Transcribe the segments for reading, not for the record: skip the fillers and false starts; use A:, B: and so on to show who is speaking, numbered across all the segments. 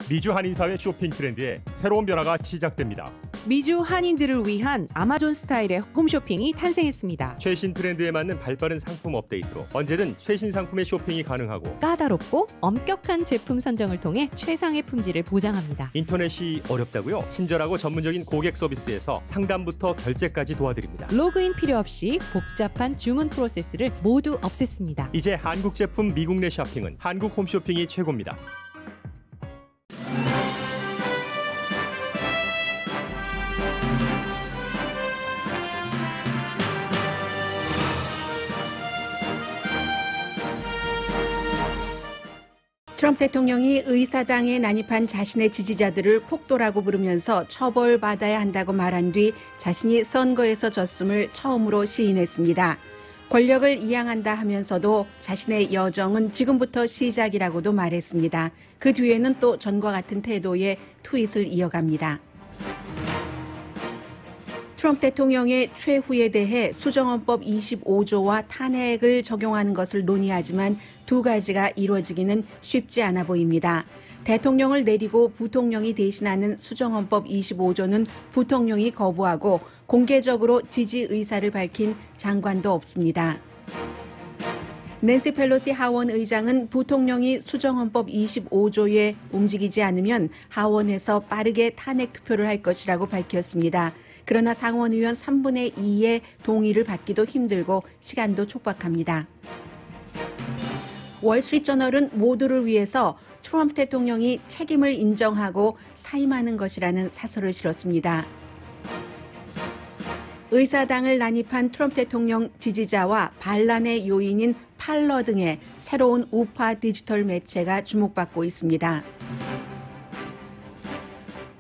A: 미주 한인사회 쇼핑 트렌드에 새로운 변화가 시작됩니다.
B: 미주 한인들을 위한 아마존 스타일의 홈쇼핑이 탄생했습니다.
A: 최신 트렌드에 맞는 발빠른 상품 업데이트로 언제든 최신 상품의 쇼핑이 가능하고
B: 까다롭고 엄격한 제품 선정을 통해 최상의 품질을 보장합니다.
A: 인터넷이 어렵다고요? 친절하고 전문적인 고객 서비스에서 상담부터 결제까지 도와드립니다.
B: 로그인 필요 없이 복잡한 주문 프로세스를 모두 없앴습니다.
A: 이제 한국 제품 미국 내 쇼핑은 한국 홈쇼핑이 최고입니다.
C: 트럼프 대통령이 의사당에 난입한 자신의 지지자들을 폭도라고 부르면서 처벌받아야 한다고 말한 뒤 자신이 선거에서 졌음을 처음으로 시인했습니다. 권력을 이양한다 하면서도 자신의 여정은 지금부터 시작이라고도 말했습니다. 그 뒤에는 또 전과 같은 태도의 트윗을 이어갑니다. 트럼프 대통령의 최후에 대해 수정헌법 25조와 탄핵을 적용하는 것을 논의하지만 두 가지가 이루어지기는 쉽지 않아 보입니다. 대통령을 내리고 부통령이 대신하는 수정헌법 25조는 부통령이 거부하고 공개적으로 지지 의사를 밝힌 장관도 없습니다. 낸시 펠로시 하원 의장은 부통령이 수정헌법 25조에 움직이지 않으면 하원에서 빠르게 탄핵 투표를 할 것이라고 밝혔습니다. 그러나 상원의원 3분의 2의 동의를 받기도 힘들고 시간도 촉박합니다. 월스트리트저널은 모두를 위해서 트럼프 대통령이 책임을 인정하고 사임하는 것이라는 사설을 실었습니다. 의사당을 난입한 트럼프 대통령 지지자와 반란의 요인인 팔러 등의 새로운 우파 디지털 매체가 주목받고 있습니다.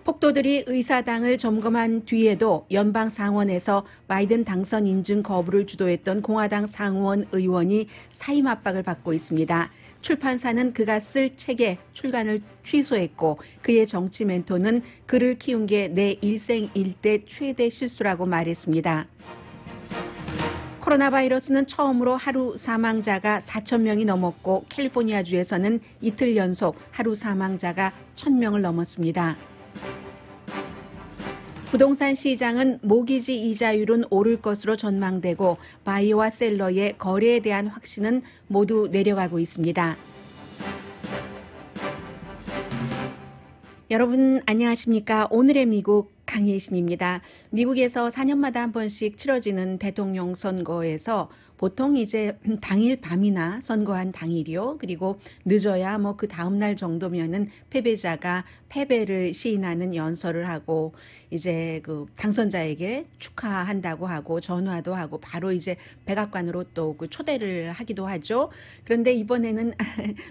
C: 폭도들이 의사당을 점검한 뒤에도 연방 상원에서 바이든 당선 인증 거부를 주도했던 공화당 상원 의원이 사임 압박을 받고 있습니다. 출판사는 그가 쓸 책의 출간을 취소했고 그의 정치 멘토는 그를 키운 게 내 일생 일대 최대 실수라고 말했습니다. 코로나 바이러스는 처음으로 하루 사망자가 4,000명이 넘었고 캘리포니아주에서는 이틀 연속 하루 사망자가 1,000명을 넘었습니다. 부동산 시장은 모기지 이자율은 오를 것으로 전망되고 바이어와 셀러의 거래에 대한 확신은 모두 내려가고 있습니다. 여러분 안녕하십니까? 오늘의 미국 강예신입니다. 미국에서 4년마다 한 번씩 치러지는 대통령 선거에서 보통 이제 당일 밤이나 선거한 당일이요. 그리고 늦어야 뭐 그 다음 날 정도면은 패배자가 패배를 시인하는 연설을 하고 이제 그 당선자에게 축하한다고 하고 전화도 하고 바로 이제 백악관으로 또 그 초대를 하기도 하죠. 그런데 이번에는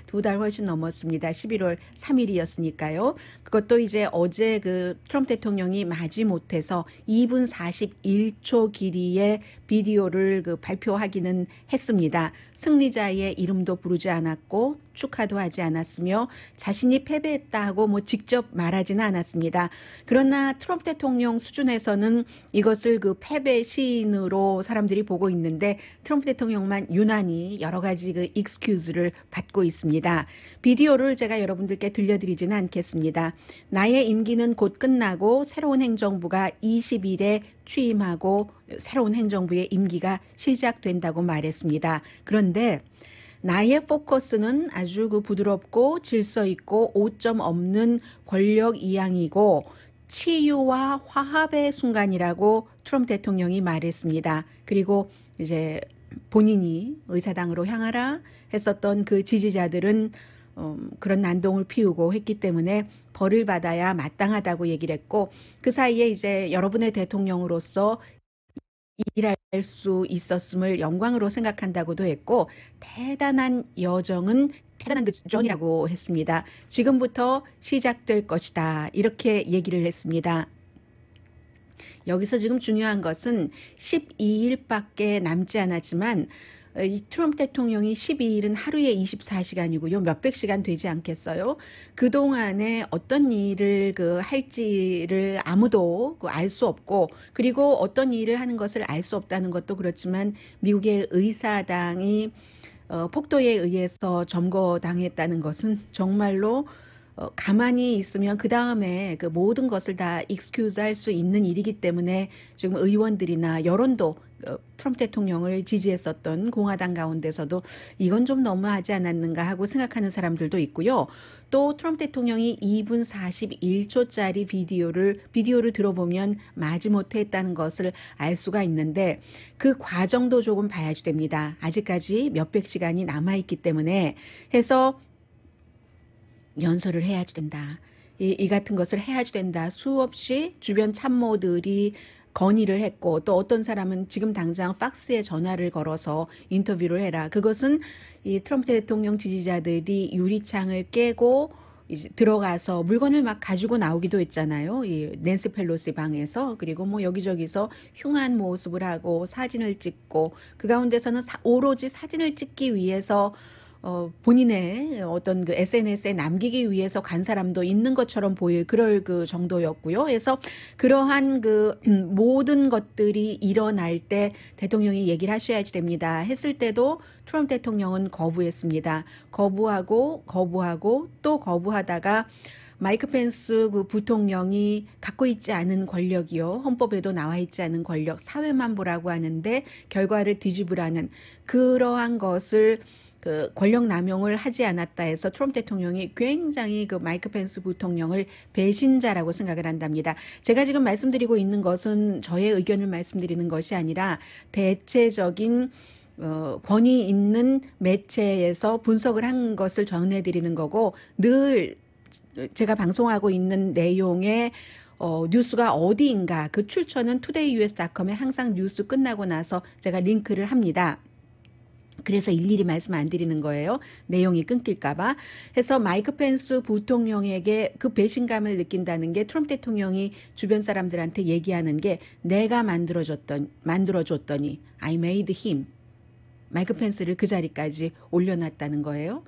C: 2달 훨씬 넘었습니다. 11월 3일이었으니까요. 그것도 이제 어제 그 트럼프 대통령이 마지못해서 2분 41초 길이의 비디오를 그 발표하기는 했습니다. 승리자의 이름도 부르지 않았고 축하도 하지 않았으며 자신이 패배했다고 뭐 직접 말하지는 않았습니다. 그러나 트럼프 대통령 수준에서는 이것을 그 패배 시인으로 사람들이 보고 있는데 트럼프 대통령만 유난히 여러 가지 그 익스큐즈를 받고 있습니다. 비디오를 제가 여러분들께 들려드리지는 않겠습니다. 나의 임기는 곧 끝나고 새로운 행정부가 20일에 취임하고 새로운 행정부의 임기가 시작된다고 말했습니다. 그런데 나의 포커스는 아주 그 부드럽고 질서 있고 오점 없는 권력 이양이고 치유와 화합의 순간이라고 트럼프 대통령이 말했습니다. 그리고 이제 본인이 의사당으로 향하라 했었던 그 지지자들은 그런 난동을 피우고 했기 때문에 벌을 받아야 마땅하다고 얘기를 했고 그 사이에 이제 여러분의 대통령으로서 일할 수 있었음을 영광으로 생각한다고도 했고 대단한 여정은 대단한 그 전이라고 했습니다. 지금부터 시작될 것이다 이렇게 얘기를 했습니다. 여기서 지금 중요한 것은 12일밖에 남지 않았지만 이 트럼프 대통령이 12일은 하루에 24시간이고요. 몇백 시간 되지 않겠어요? 그동안에 어떤 일을 할지를 아무도 알 수 없고 그리고 어떤 일을 하는 것을 알 수 없다는 것도 그렇지만 미국의 의사당이 폭도에 의해서 점거당했다는 것은 정말로 가만히 있으면 그 다음에 그 모든 것을 다 익스큐즈 할 수 있는 일이기 때문에 지금 의원들이나 여론도 트럼프 대통령을 지지했었던 공화당 가운데서도 이건 좀 너무하지 않았는가 하고 생각하는 사람들도 있고요. 또 트럼프 대통령이 2분 41초짜리 비디오를 들어보면 마지못해 했다는 것을 알 수가 있는데 그 과정도 조금 봐야지 됩니다. 아직까지 몇백 시간이 남아있기 때문에 해서 연설을 해야지 된다. 이 같은 것을 해야지 된다. 수없이 주변 참모들이 건의를 했고 또 어떤 사람은 지금 당장 팍스에 전화를 걸어서 인터뷰를 해라. 그것은 이 트럼프 대통령 지지자들이 유리창을 깨고 이제 들어가서 물건을 막 가지고 나오기도 했잖아요. 이 낸시 펠로시 방에서. 그리고 뭐 여기저기서 흉한 모습을 하고 사진을 찍고 그 가운데서는 오로지 사진을 찍기 위해서 본인의 어떤 그 SNS에 남기기 위해서 간 사람도 있는 것처럼 그럴 그 정도였고요. 그래서 그러한 그 모든 것들이 일어날 때 대통령이 얘기를 하셔야지 됩니다. 했을 때도 트럼프 대통령은 거부했습니다. 거부하고 또 거부하다가 마이크 펜스 그 부통령이 갖고 있지 않은 권력이요. 헌법에도 나와 있지 않은 권력, 사회만보라고 하는데 결과를 뒤집으라는 그러한 것을 그 권력 남용을 하지 않았다 해서 트럼프 대통령이 굉장히 그 마이크 펜스 부통령을 배신자라고 생각을 한답니다. 제가 지금 말씀드리고 있는 것은 저의 의견을 말씀드리는 것이 아니라 대체적인 권위 있는 매체에서 분석을 한 것을 전해드리는 거고 늘 제가 방송하고 있는 내용의 뉴스가 어디인가 그 출처는 todayus.com에 항상 뉴스 끝나고 나서 제가 링크를 합니다. 그래서 일일이 말씀 안 드리는 거예요. 내용이 끊길까봐. 해서 마이크 펜스 부통령에게 그 배신감을 느낀다는 게 트럼프 대통령이 주변 사람들한테 얘기하는 게 내가 만들어줬더니 I made him. 마이크 펜스를 그 자리까지 올려놨다는 거예요.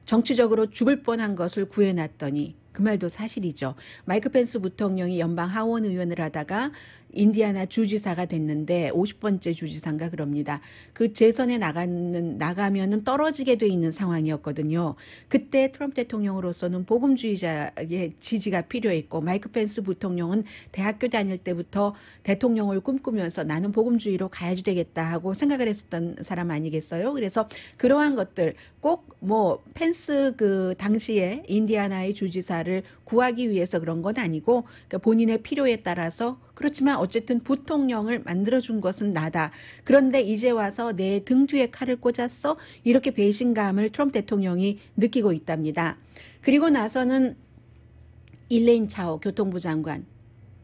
C: 정치적으로 죽을 뻔한 것을 구해놨더니 그 말도 사실이죠. 마이크 펜스 부통령이 연방 하원 의원을 하다가 인디아나 주지사가 됐는데 50번째 주지사인가 그럽니다. 그 재선에 나가면은 떨어지게 돼 있는 상황이었거든요. 그때 트럼프 대통령으로서는 복음주의자의 지지가 필요했고 마이크 펜스 부통령은 대학교 다닐 때부터 대통령을 꿈꾸면서 나는 복음주의로 가야지 되겠다 하고 생각을 했었던 사람 아니겠어요? 그래서 그러한 것들 꼭 뭐 펜스 그 당시에 인디아나의 주지사를 구하기 위해서 그런 건 아니고 그러니까 본인의 필요에 따라서 그렇지만 어쨌든 부통령을 만들어준 것은 나다. 그런데 이제 와서 내 등 뒤에 칼을 꽂았어? 이렇게 배신감을 트럼프 대통령이 느끼고 있답니다. 그리고 나서는 일레인 차오 교통부 장관,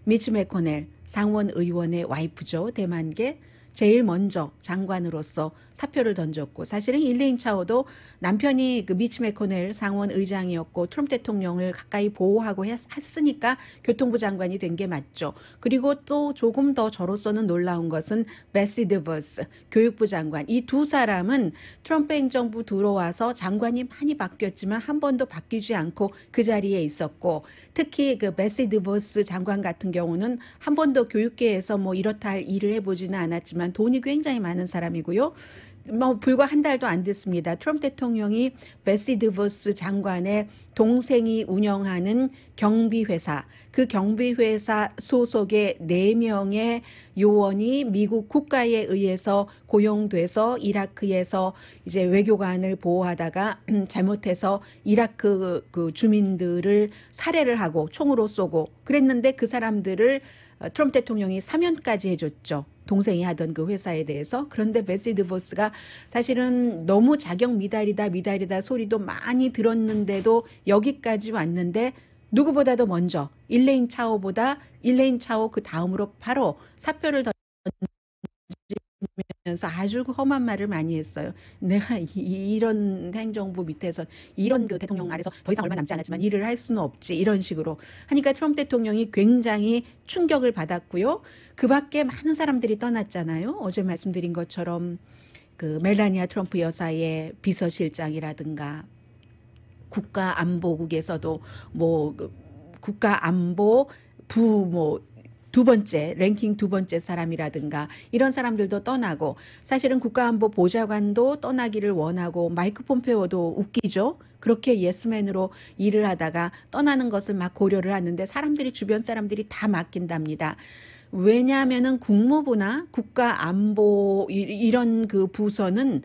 C: 미치 매코넬 상원 의원의 와이프죠. 대만계. 제일 먼저 장관으로서 사표를 던졌고 사실은 일레인 차오도 남편이 그 미치 매코넬 상원 의장이었고 트럼프 대통령을 가까이 보호하고 했으니까 교통부 장관이 된 게 맞죠. 그리고 또 조금 더 저로서는 놀라운 것은 베시 드버스 교육부 장관. 이 두 사람은 트럼프 행정부 들어와서 장관이 많이 바뀌었지만 한 번도 바뀌지 않고 그 자리에 있었고 특히 그 베시 드버스 장관 같은 경우는 한 번도 교육계에서 뭐 이렇다 할 일을 해보지는 않았지만 돈이 굉장히 많은 사람이고요. 뭐 불과 한 달도 안 됐습니다. 트럼프 대통령이 베시 드버스 장관의 동생이 운영하는 경비회사, 그 경비회사 소속의 4명의 요원이 미국 국가에 의해서 고용돼서 이라크에서 이제 외교관을 보호하다가 잘못해서 이라크 그 주민들을 살해를 하고 총으로 쏘고 그랬는데 그 사람들을 트럼프 대통령이 사면까지 해줬죠. 동생이 하던 그 회사에 대해서. 그런데 베시 드버스가 사실은 너무 자격 미달이다 소리도 많이 들었는데도 여기까지 왔는데 누구보다도 먼저 일레인 차오 그 다음으로 바로 사표를 던지면서 아주 험한 말을 많이 했어요. 내가 이런 행정부 밑에서 이런 그 대통령 아래서 더 이상 얼마 남지 않았지만 일을 할 수는 없지 이런 식으로 하니까 트럼프 대통령이 굉장히 충격을 받았고요. 그 밖에 많은 사람들이 떠났잖아요. 어제 말씀드린 것처럼 그 멜라니아 트럼프 여사의 비서실장이라든가 국가안보국에서도 뭐 국가안보 두 번째 랭킹 두 번째 사람이라든가 이런 사람들도 떠나고 사실은 국가안보 보좌관도 떠나기를 원하고 마이크 폼페오도 웃기죠. 그렇게 예스맨으로 일을 하다가 떠나는 것을 막 고려를 하는데 사람들이 주변 사람들이 다 맡긴답니다. 왜냐하면은 국무부나 국가안보 이런 그 부서는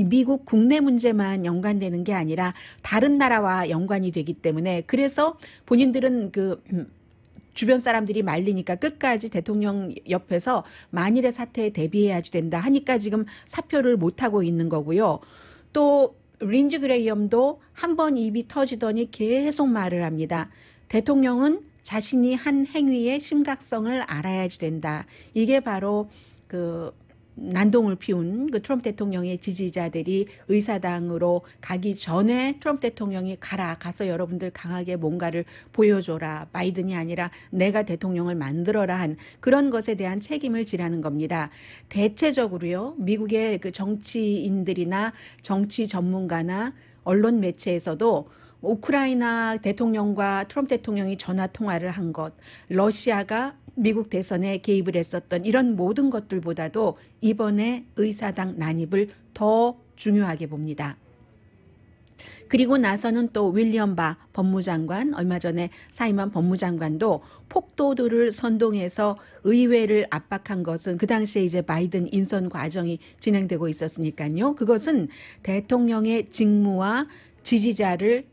C: 미국 국내 문제만 연관되는 게 아니라 다른 나라와 연관이 되기 때문에 그래서 본인들은 그 주변 사람들이 말리니까 끝까지 대통령 옆에서 만일의 사태에 대비해야지 된다 하니까 지금 사표를 못하고 있는 거고요. 또 린지 그레이엄도 한 번 입이 터지더니 계속 말을 합니다. 대통령은 자신이 한 행위의 심각성을 알아야지 된다. 이게 바로 그 난동을 피운 그 트럼프 대통령의 지지자들이 의사당으로 가기 전에 트럼프 대통령이 가서 여러분들 강하게 뭔가를 보여줘라. 바이든이 아니라 내가 대통령을 만들어라 한 그런 것에 대한 책임을 지라는 겁니다. 대체적으로요. 미국의 그 정치인들이나 정치 전문가나 언론 매체에서도 우크라이나 대통령과 트럼프 대통령이 전화 통화를 한 것, 러시아가 미국 대선에 개입을 했었던 이런 모든 것들보다도 이번에 의사당 난입을 더 중요하게 봅니다. 그리고 나서는 또 윌리엄 바 법무장관, 얼마 전에 사임한 법무장관도 폭도들을 선동해서 의회를 압박한 것은 그 당시에 이제 바이든 인선 과정이 진행되고 있었으니까요. 그것은 대통령의 직무와 지지자를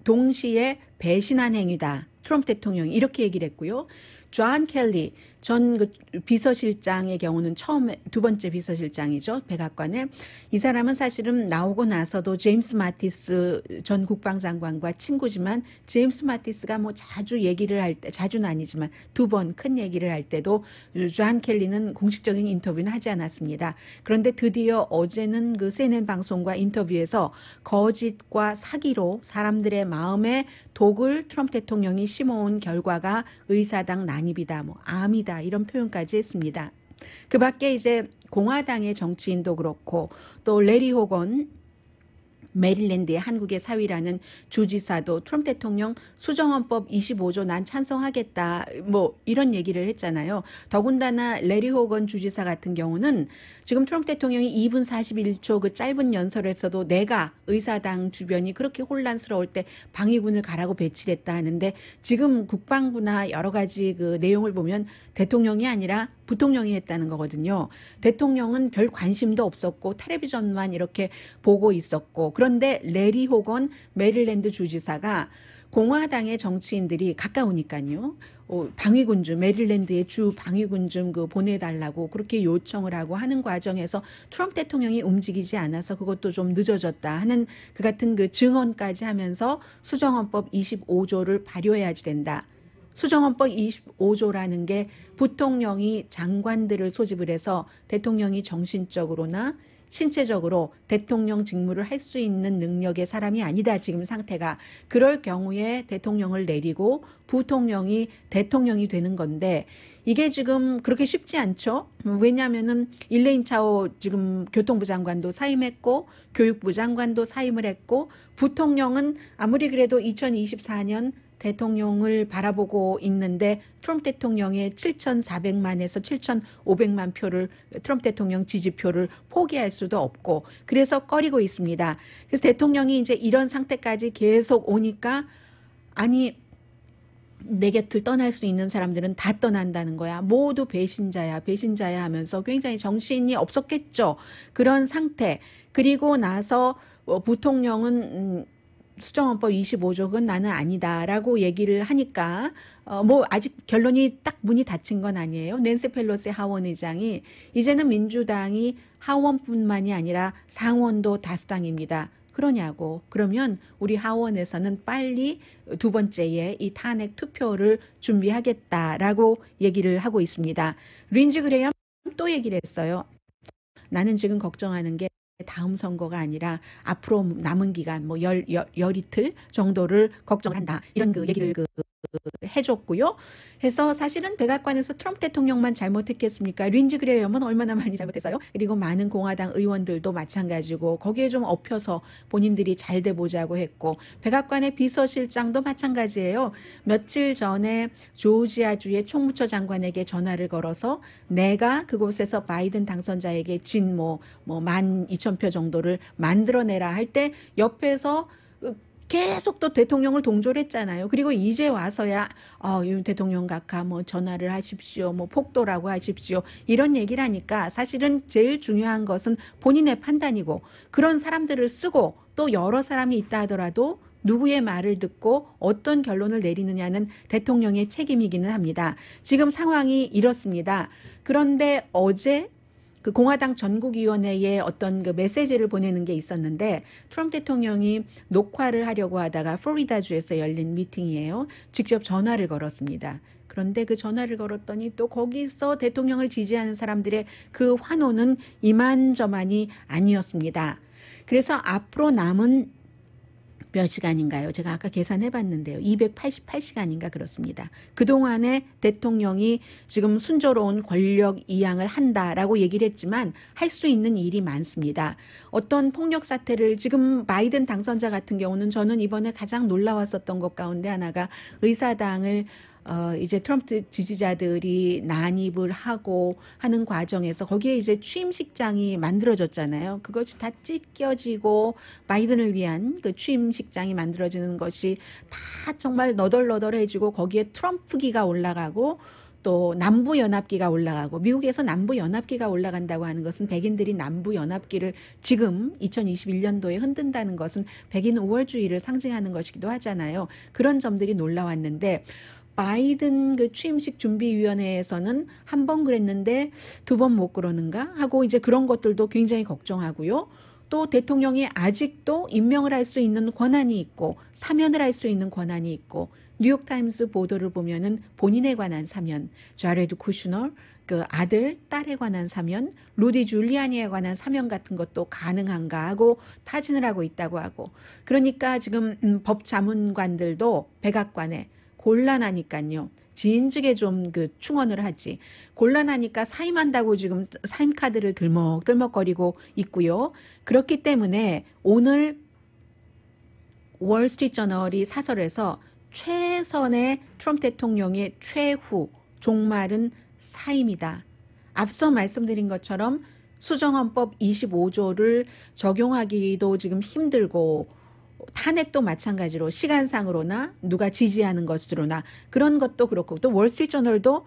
C: 동시에 배신한 행위다. 트럼프 대통령이 이렇게 얘기를 했고요. 존 켈리 전 그 비서실장의 경우는 처음에 두 번째 비서실장이죠. 백악관에. 이 사람은 사실은 나오고 나서도 제임스 마티스 전 국방장관과 친구지만 제임스 마티스가 뭐 자주 얘기를 할 때, 자주는 아니지만 두 번 큰 얘기를 할 때도 존 켈리는 공식적인 인터뷰는 하지 않았습니다. 그런데 드디어 어제는 그 CNN 방송과 인터뷰에서 거짓과 사기로 사람들의 마음에 독을 트럼프 대통령이 심어온 결과가 의사당 난입이다, 뭐 암이다 이런 표현까지 했습니다. 그 밖에 이제 공화당의 정치인도 그렇고 또 레리 호건 메릴랜드의 한국의 사위라는 주지사도 트럼프 대통령 수정헌법 25조 난 찬성하겠다 뭐 이런 얘기를 했잖아요. 더군다나 레리 호건 주지사 같은 경우는 지금 트럼프 대통령이 2분 41초 그 짧은 연설에서도 내가 의사당 주변이 그렇게 혼란스러울 때 방위군을 가라고 배치를 했다 하는데 지금 국방부나 여러 가지 그 내용을 보면 대통령이 아니라 부통령이 했다는 거거든요. 대통령은 별 관심도 없었고 텔레비전만 이렇게 보고 있었고 그런데 레리 호건 메릴랜드 주지사가 공화당의 정치인들이 가까우니까요. 방위군 좀 메릴랜드의 주 방위군 좀 그 보내달라고 그렇게 요청을 하고 하는 과정에서 트럼프 대통령이 움직이지 않아서 그것도 좀 늦어졌다 하는 그 같은 그 증언까지 하면서 수정헌법 25조를 발효해야지 된다. 수정헌법 25조라는 게 부통령이 장관들을 소집을 해서 대통령이 정신적으로나 신체적으로 대통령 직무를 할 수 있는 능력의 사람이 아니다. 지금 상태가. 그럴 경우에 대통령을 내리고 부통령이 대통령이 되는 건데 이게 지금 그렇게 쉽지 않죠. 왜냐하면은 일레인 차오 지금 교통부 장관도 사임했고 교육부 장관도 사임을 했고 부통령은 아무리 그래도 2024년 대통령을 바라보고 있는데 트럼프 대통령의 7,400만에서 7,500만 표를 트럼프 대통령 지지표를 포기할 수도 없고 그래서 꺼리고 있습니다. 그래서 대통령이 이제 이런 상태까지 계속 오니까 아니 내 곁을 떠날 수 있는 사람들은 다 떠난다는 거야. 모두 배신자야 하면서 굉장히 정신이 없었겠죠. 그런 상태. 그리고 나서 부통령은 수정헌법 25조 그건 나는 아니다라고 얘기를 하니까 뭐 아직 결론이 딱 문이 닫힌 건 아니에요. 낸시 펠로시 하원 의장이 이제는 민주당이 하원뿐만이 아니라 상원도 다수당입니다. 그러냐고. 그러면 우리 하원에서는 빨리 두 번째에 이 탄핵 투표를 준비하겠다라고 얘기를 하고 있습니다. 린지 그레이엄 또 얘기를 했어요. 나는 지금 걱정하는 게 다음 선거가 아니라 앞으로 남은 기간 뭐 열이틀 정도를 걱정한다. 이런 그 얘기를 해줬고요. 해서 사실은 백악관에서 트럼프 대통령만 잘못했겠습니까? 린지 그레이엄은 얼마나 많이 잘못했어요? 그리고 많은 공화당 의원들도 마찬가지고 거기에 좀 엎혀서 본인들이 잘 돼 보자고 했고 백악관의 비서실장도 마찬가지예요. 며칠 전에 조지아주의 총무처 장관에게 전화를 걸어서 내가 그곳에서 바이든 당선자에게 진 12,000표 정도를 만들어내라 할 때 옆에서 계속 또 대통령을 동조를 했잖아요. 그리고 이제 와서야 윤 대통령 각하 뭐 전화를 하십시오, 뭐 폭도라고 하십시오 이런 얘기를 하니까 사실은 제일 중요한 것은 본인의 판단이고 그런 사람들을 쓰고 또 여러 사람이 있다 하더라도 누구의 말을 듣고 어떤 결론을 내리느냐는 대통령의 책임이기는 합니다. 지금 상황이 이렇습니다. 그런데 어제 그 공화당 전국위원회에 어떤 그 메시지를 보내는 게 있었는데 트럼프 대통령이 녹화를 하려고 하다가 플로리다주에서 열린 미팅이에요. 직접 전화를 걸었습니다. 그런데 그 전화를 걸었더니 또 거기서 대통령을 지지하는 사람들의 그 환호는 이만저만이 아니었습니다. 그래서 앞으로 남은 몇 시간인가요? 제가 아까 계산해 봤는데요. 288시간인가 그렇습니다. 그동안에 대통령이 지금 순조로운 권력 이양을 한다라고 얘기를 했지만 할 수 있는 일이 많습니다. 어떤 폭력 사태를 지금 바이든 당선자 같은 경우는 저는 이번에 가장 놀라웠었던 것 가운데 하나가 의사당을 이제 트럼프 지지자들이 난입을 하고 하는 과정에서 거기에 이제 취임식장이 만들어졌잖아요. 그것이 다 찢겨지고 바이든을 위한 그 취임식장이 만들어지는 것이 다 정말 너덜너덜해지고 거기에 트럼프기가 올라가고 또 남부연합기가 올라가고 미국에서 남부연합기가 올라간다고 하는 것은 백인들이 남부연합기를 지금 2021년도에 흔든다는 것은 백인 우월주의를 상징하는 것이기도 하잖아요. 그런 점들이 놀라웠는데 바이든 그 취임식 준비위원회에서는 한 번 그랬는데 두 번 못 그러는가 하고 이제 그런 것들도 굉장히 걱정하고요. 또 대통령이 아직도 임명을 할 수 있는 권한이 있고 사면을 할 수 있는 권한이 있고 뉴욕타임스 보도를 보면은 본인에 관한 사면, 자레드 쿠슈너 그 아들, 딸에 관한 사면, 루디 줄리아니에 관한 사면 같은 것도 가능한가 하고 타진을 하고 있다고 하고 그러니까 지금 법자문관들도 백악관에 곤란하니까요. 지인 측에 좀 그 충원을 하지. 곤란하니까 사임한다고 지금 사임 카드를 들먹들먹거리고 있고요. 그렇기 때문에 오늘 월스트리트저널이 사설에서 최선의 트럼프 대통령의 최후 종말은 사임이다. 앞서 말씀드린 것처럼 수정헌법 25조를 적용하기도 지금 힘들고 탄핵도 마찬가지로 시간상으로나 누가 지지하는 것으로나 그런 것도 그렇고 또 월스트리트저널도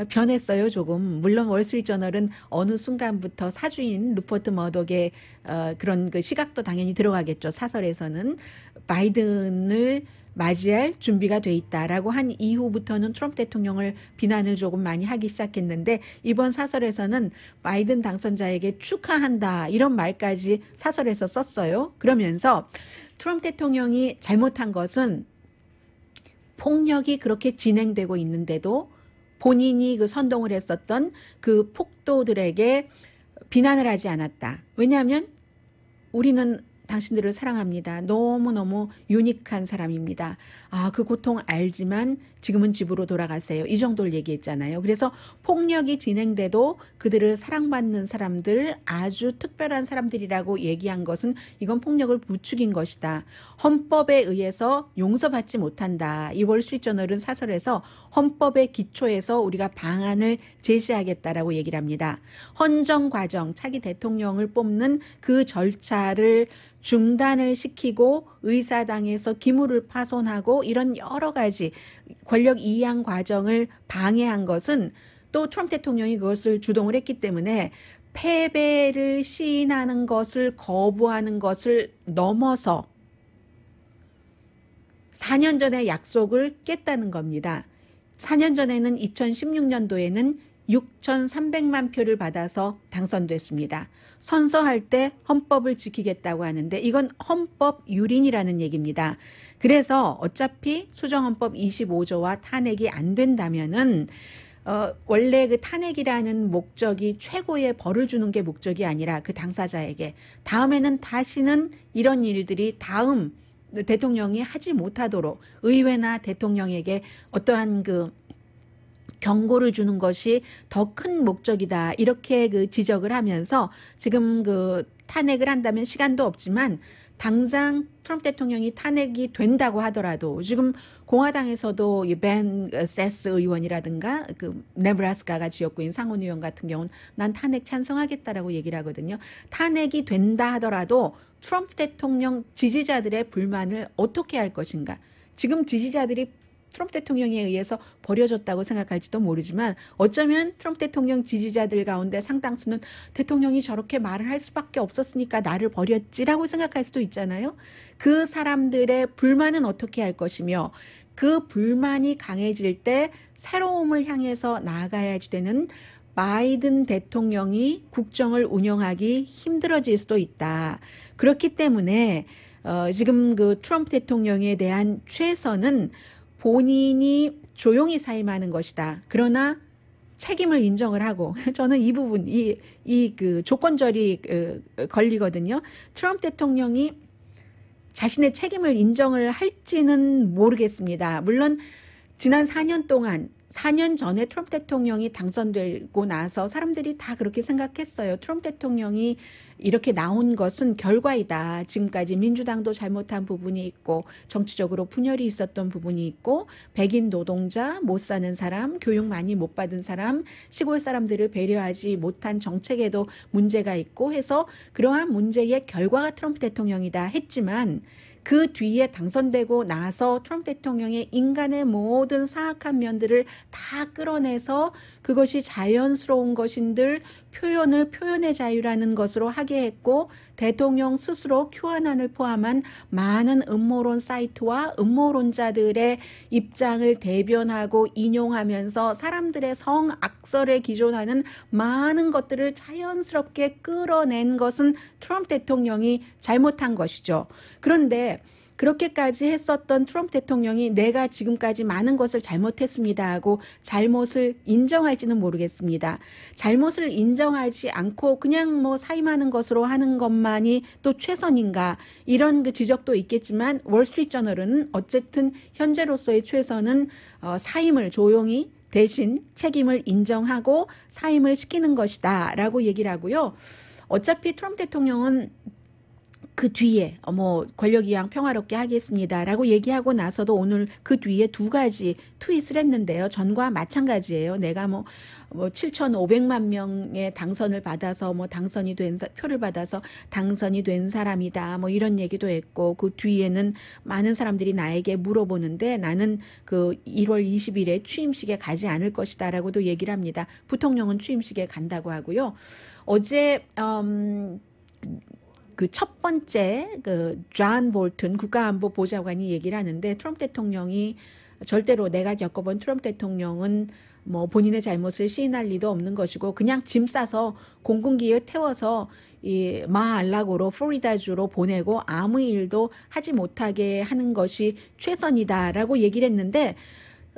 C: 변했어요 조금. 물론 월스트리트저널은 어느 순간부터 사주인 루퍼트 머덕의 그런 그 시각도 당연히 들어가겠죠. 사설에서는 바이든을 맞이할 준비가 돼 있다라고 한 이후부터는 트럼프 대통령을 비난을 조금 많이 하기 시작했는데 이번 사설에서는 바이든 당선자에게 축하한다 이런 말까지 사설에서 썼어요. 그러면서 트럼프 대통령이 잘못한 것은 폭력이 그렇게 진행되고 있는데도 본인이 그 선동을 했었던 그 폭도들에게 비난을 하지 않았다. 왜냐하면 우리는 당신들을 사랑합니다. 너무너무 유니크한 사람입니다. 그 고통 알지만 지금은 집으로 돌아가세요. 이 정도를 얘기했잖아요. 그래서 폭력이 진행돼도 그들을 사랑받는 사람들, 아주 특별한 사람들이라고 얘기한 것은 이건 폭력을 부추긴 것이다. 헌법에 의해서 용서받지 못한다. 이 월스트리트저널은 사설에서 헌법의 기초에서 우리가 방안을 제시하겠다라고 얘기를 합니다. 헌정 과정, 차기 대통령을 뽑는 그 절차를 중단을 시키고 의사당에서 기물을 파손하고 이런 여러 가지 권력 이양 과정을 방해한 것은 또 트럼프 대통령이 그것을 주동을 했기 때문에 패배를 시인하는 것을 거부하는 것을 넘어서 4년 전의 약속을 깼다는 겁니다. 4년 전에는 2016년도에는 6,300만 표를 받아서 당선됐습니다. 선서할 때 헌법을 지키겠다고 하는데 이건 헌법 유린이라는 얘기입니다. 그래서 어차피 수정헌법 25조와 탄핵이 안 된다면은 원래 그 탄핵이라는 목적이 최고의 벌을 주는 게 목적이 아니라 그 당사자에게 다음에는 다시는 이런 일들이 다음 대통령이 하지 못하도록 의회나 대통령에게 어떠한 그 경고를 주는 것이 더 큰 목적이다. 이렇게 그 지적을 하면서 지금 그 탄핵을 한다면 시간도 없지만 당장 트럼프 대통령이 탄핵이 된다고 하더라도 지금 공화당에서도 이 벤 세스 의원이라든가 그 네브라스카가 지역구인 상원 의원 같은 경우는 난 탄핵 찬성하겠다라고 얘기를 하거든요. 탄핵이 된다 하더라도 트럼프 대통령 지지자들의 불만을 어떻게 할 것인가. 지금 지지자들이 트럼프 대통령에 의해서 버려졌다고 생각할지도 모르지만 어쩌면 트럼프 대통령 지지자들 가운데 상당수는 대통령이 저렇게 말을 할 수밖에 없었으니까 나를 버렸지라고 생각할 수도 있잖아요. 그 사람들의 불만은 어떻게 할 것이며 그 불만이 강해질 때 새로움을 향해서 나아가야지 되는 바이든 대통령이 국정을 운영하기 힘들어질 수도 있다. 그렇기 때문에 지금 그 트럼프 대통령에 대한 최선은 본인이 조용히 사임하는 것이다. 그러나 책임을 인정을 하고 저는 이 부분 그 조건절이 걸리거든요. 트럼프 대통령이 자신의 책임을 인정을 할지는 모르겠습니다. 물론 지난 4년 동안 4년 전에 트럼프 대통령이 당선되고 나서 사람들이 다 그렇게 생각했어요. 트럼프 대통령이 이렇게 나온 것은 결과이다. 지금까지 민주당도 잘못한 부분이 있고 정치적으로 분열이 있었던 부분이 있고 백인 노동자, 못 사는 사람, 교육 많이 못 받은 사람, 시골 사람들을 배려하지 못한 정책에도 문제가 있고 해서 그러한 문제의 결과가 트럼프 대통령이다 했지만 그 뒤에 당선되고 나서 트럼프 대통령의 인간의 모든 사악한 면들을 다 끌어내서 그것이 자연스러운 것인들 표현의 자유라는 것으로 하게 했고 대통령 스스로 QAnon을 포함한 많은 음모론 사이트와 음모론자들의 입장을 대변하고 인용하면서 사람들의 성악설에 기존하는 많은 것들을 자연스럽게 끌어낸 것은 트럼프 대통령이 잘못한 것이죠. 그런데 그렇게까지 했었던 트럼프 대통령이 내가 지금까지 많은 것을 잘못했습니다 하고 잘못을 인정할지는 모르겠습니다. 잘못을 인정하지 않고 그냥 뭐 사임하는 것으로 하는 것만이 또 최선인가 이런 그 지적도 있겠지만 월스트리트저널은 어쨌든 현재로서의 최선은 사임을 조용히 대신 책임을 인정하고 사임을 시키는 것이다 라고 얘기를 하고요. 어차피 트럼프 대통령은 그 뒤에 뭐 권력이양 평화롭게 하겠습니다라고 얘기하고 나서도 오늘 그 뒤에 두 가지 트윗을 했는데요. 전과 마찬가지예요. 내가 뭐 7,500만 명의 당선을 받아서 뭐 당선이 된 표를 받아서 당선이 된 사람이다. 뭐 이런 얘기도 했고 그 뒤에는 많은 사람들이 나에게 물어보는데 나는 그 1월 20일에 취임식에 가지 않을 것이다라고도 얘기를 합니다. 부통령은 취임식에 간다고 하고요. 어제 그 첫 번째 존 볼튼 국가안보보좌관이 얘기를 하는데 트럼프 대통령이 절대로 내가 겪어본 트럼프 대통령은 뭐 본인의 잘못을 시인할 리도 없는 것이고 그냥 짐 싸서 공군기에 태워서 이 마알라고로 플로리다주로 보내고 아무 일도 하지 못하게 하는 것이 최선이다라고 얘기를 했는데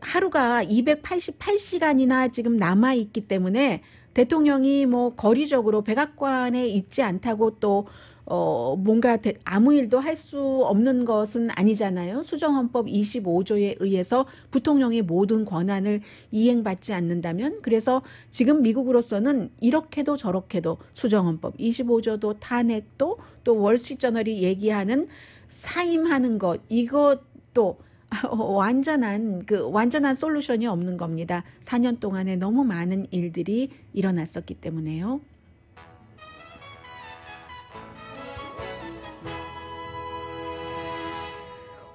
C: 하루가 288시간이나 지금 남아 있기 때문에 대통령이 뭐 거리적으로 백악관에 있지 않다고 또 뭔가 아무 일도 할 수 없는 것은 아니잖아요. 수정헌법 25조에 의해서 부통령의 모든 권한을 이행받지 않는다면 그래서 지금 미국으로서는 이렇게도 저렇게도 수정헌법 25조도 탄핵도 또 월스트리트저널이 얘기하는 사임하는 것 이것도 완전한 솔루션이 없는 겁니다. 4년 동안에 너무 많은 일들이 일어났었기 때문에요.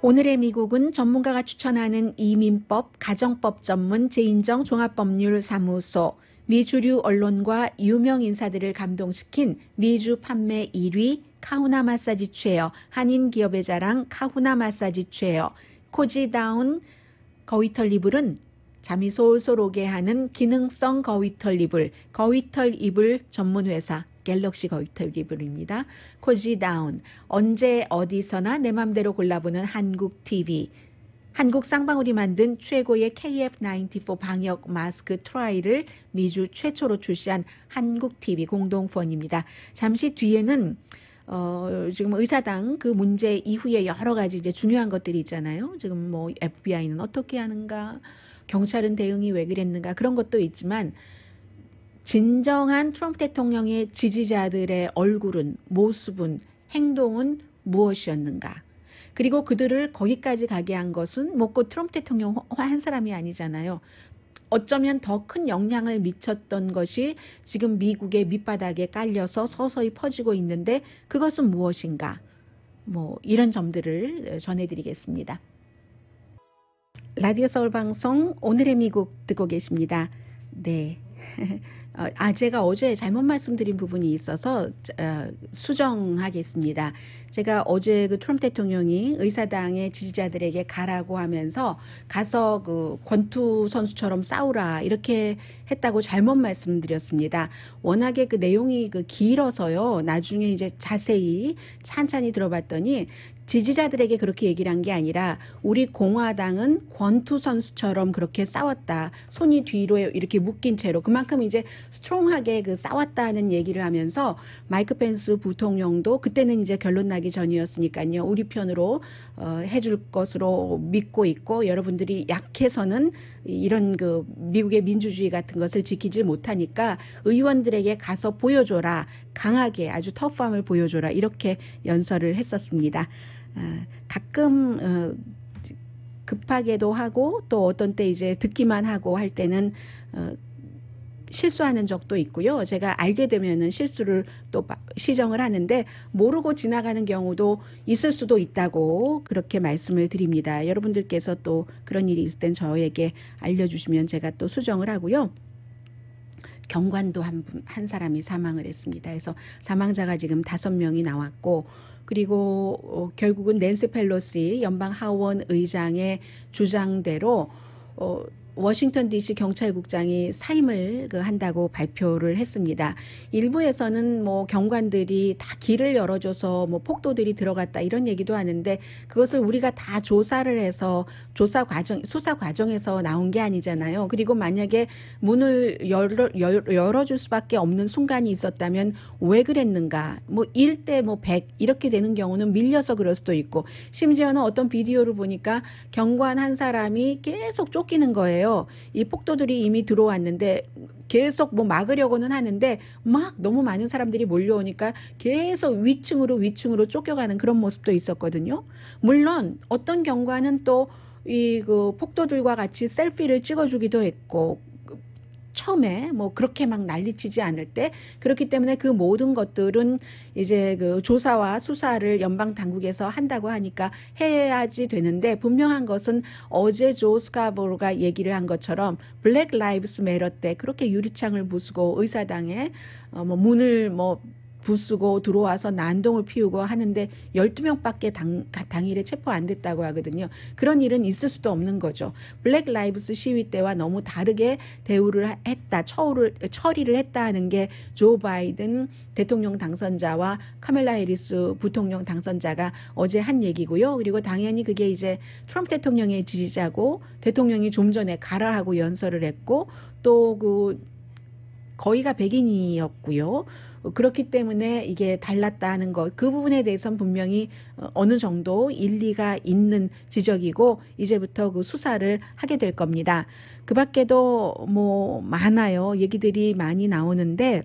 C: 오늘의 미국은 전문가가 추천하는 이민법, 가정법 전문 재인정 종합법률사무소, 미주류 언론과 유명 인사들을 감동시킨 미주 판매 1위 카후나 마사지 체어, 한인 기업의 자랑 카후나 마사지 체어, 코지다운 거위털 이불은 잠이 솔솔 오게 하는 기능성 거위털 이불, 거위털 이불 전문 회사 갤럭시 거위털 이불입니다. 코지다운, 언제 어디서나 내 맘대로 골라보는 한국 TV, 한국 쌍방울이 만든 최고의 KF94 방역 마스크 트라이를 미주 최초로 출시한 한국 TV 공동펀입니다. 잠시 뒤에는 지금 의사당 그 문제 이후에 여러 가지 이제 중요한 것들이 있잖아요. 지금 뭐 FBI는 어떻게 하는가, 경찰은 대응이 왜 그랬는가 그런 것도 있지만 진정한 트럼프 대통령의 지지자들의 얼굴은 모습은 행동은 무엇이었는가. 그리고 그들을 거기까지 가게 한 것은 뭐 그 트럼프 대통령 한 사람이 아니잖아요. 어쩌면 더 큰 영향을 미쳤던 것이 지금 미국의 밑바닥에 깔려서 서서히 퍼지고 있는데 그것은 무엇인가? 뭐 이런 점들을 전해드리겠습니다. 라디오 서울 방송 오늘의 미국 듣고 계십니다. 네. 제가 어제 잘못 말씀드린 부분이 있어서 수정하겠습니다. 제가 어제 그 트럼프 대통령이 의사당의 지지자들에게 가라고 하면서 가서 그 권투 선수처럼 싸우라 이렇게 했다고 잘못 말씀드렸습니다. 워낙에 그 내용이 그 길어서요. 나중에 이제 자세히 찬찬히 들어봤더니 지지자들에게 그렇게 얘기를 한 게 아니라 우리 공화당은 권투 선수처럼 그렇게 싸웠다. 손이 뒤로 이렇게 묶인 채로 그만큼 이제 스트롱하게 그 싸웠다는 얘기를 하면서 마이크 펜스 부통령도 그때는 이제 결론 나기 전이었으니까요. 우리 편으로 해줄 것으로 믿고 있고 여러분들이 약해서는 이런 그 미국의 민주주의 같은 것을 지키지 못하니까 의원들에게 가서 보여줘라. 강하게 아주 터프함을 보여줘라. 이렇게 연설을 했었습니다. 가끔 급하게도 하고 또 어떤 때 이제 듣기만 하고 할 때는 실수하는 적도 있고요. 제가 알게 되면은 실수를 또 시정을 하는데 모르고 지나가는 경우도 있을 수도 있다고 그렇게 말씀을 드립니다. 여러분들께서 또 그런 일이 있을 땐 저에게 알려주시면 제가 또 수정을 하고요. 경관도 한 사람이 사망을 했습니다. 그래서 사망자가 지금 5명이 나왔고 그리고 결국은 낸시 펠로시 연방 하원 의장의 주장대로 워싱턴 DC 경찰국장이 사임을 한다고 발표를 했습니다. 일부에서는 뭐 경관들이 다 길을 열어줘서 뭐 폭도들이 들어갔다 이런 얘기도 하는데 그것을 우리가 다 조사를 해서 수사 과정에서 나온 게 아니잖아요. 그리고 만약에 문을 열어줄 수밖에 없는 순간이 있었다면 왜 그랬는가? 뭐 1대 뭐 100 이렇게 되는 경우는 밀려서 그럴 수도 있고 심지어는 어떤 비디오를 보니까 경관 한 사람이 계속 쫓기는 거예요. 이 폭도들이 이미 들어왔는데 계속 뭐 막으려고는 하는데 막 너무 많은 사람들이 몰려오니까 계속 위층으로 쫓겨가는 그런 모습도 있었거든요. 물론 어떤 경관은 또 이 그 폭도들과 같이 셀피를 찍어주기도 했고 처음에 뭐 그렇게 막 난리치지 않을 때 그렇기 때문에 그 모든 것들은 이제 그 조사와 수사를 연방 당국에서 한다고 하니까 해야지 되는데 분명한 것은 어제 조 스카보로가 얘기를 한 것처럼 블랙 라이브스 매터 때 그렇게 유리창을 부수고 의사당에 뭐 문을 뭐 부수고 들어와서 난동을 피우고 하는데 12명밖에 당일에 체포 안 됐다고 하거든요. 그런 일은 있을 수도 없는 거죠. 블랙 라이브스 시위 때와 너무 다르게 대우를 했다, 처리를 했다 하는 게 조 바이든 대통령 당선자와 카멜라 해리스 부통령 당선자가 어제 한 얘기고요. 그리고 당연히 그게 이제 트럼프 대통령의 지지자고 대통령이 좀 전에 가라 하고 연설을 했고 또 그 거의가 백인이었고요. 그렇기 때문에 이게 달랐다는 것, 그 부분에 대해서는 분명히 어느 정도 일리가 있는 지적이고 이제부터 그 수사를 하게 될 겁니다. 그 밖에도 뭐 많아요. 얘기들이 많이 나오는데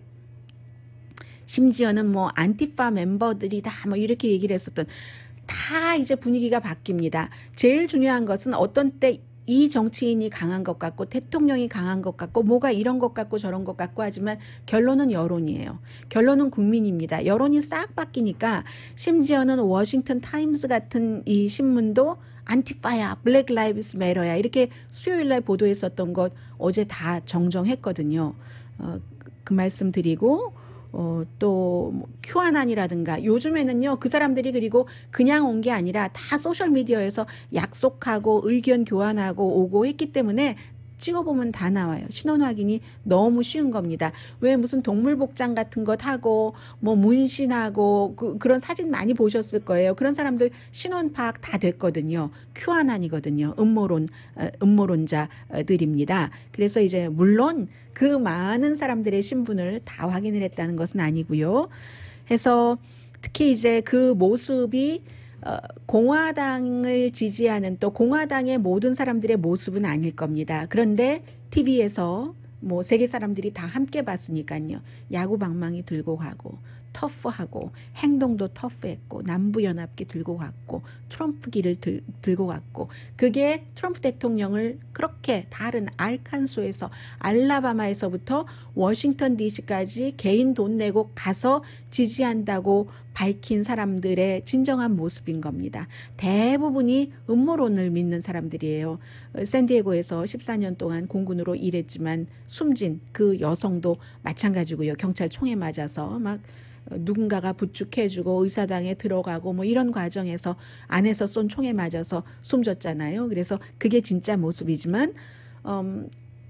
C: 심지어는 뭐 안티파 멤버들이 다 뭐 이렇게 얘기를 했었던 다 이제 분위기가 바뀝니다. 제일 중요한 것은 어떤 때 이 정치인이 강한 것 같고 대통령이 강한 것 같고 뭐가 이런 것 같고 저런 것 같고 하지만 결론은 여론이에요. 결론은 국민입니다. 여론이 싹 바뀌니까 심지어는 워싱턴 타임스 같은 이 신문도 안티파야, 블랙 라이브스 매터야 이렇게 수요일날 보도했었던 것 어제 다 정정했거든요. 그 말씀 드리고 또 큐아난이라든가 요즘에는요 그 사람들이 그리고 그냥 온 게 아니라 다 소셜미디어에서 약속하고 의견 교환하고 오고 했기 때문에 찍어보면 다 나와요. 신원 확인이 너무 쉬운 겁니다. 왜 무슨 동물 복장 같은 것 하고 뭐 문신하고 그런 사진 많이 보셨을 거예요. 그런 사람들 신원 파악 다 됐거든요. 큐아난이거든요. 음모론자들입니다. 그래서 이제 물론 그 많은 사람들의 신분을 다 확인을 했다는 것은 아니고요. 해서 특히 이제 그 모습이 공화당을 지지하는 또 공화당의 모든 사람들의 모습은 아닐 겁니다. 그런데 TV에서 뭐 세계 사람들이 다 함께 봤으니까요. 야구 방망이 들고 가고 터프하고 행동도 터프했고 남부연합기 들고 갔고 트럼프기를 들고 갔고 그게 트럼프 대통령을 그렇게 다른 알칸소에서 알라바마에서부터 워싱턴 DC까지 개인 돈 내고 가서 지지한다고 밝힌 사람들의 진정한 모습인 겁니다. 대부분이 음모론을 믿는 사람들이에요. 샌디에고에서 14년 동안 공군으로 일했지만 숨진 그 여성도 마찬가지고요. 경찰 총에 맞아서 막 누군가가 부축해주고 의사당에 들어가고 뭐 이런 과정에서 안에서 쏜 총에 맞아서 숨졌잖아요. 그래서 그게 진짜 모습이지만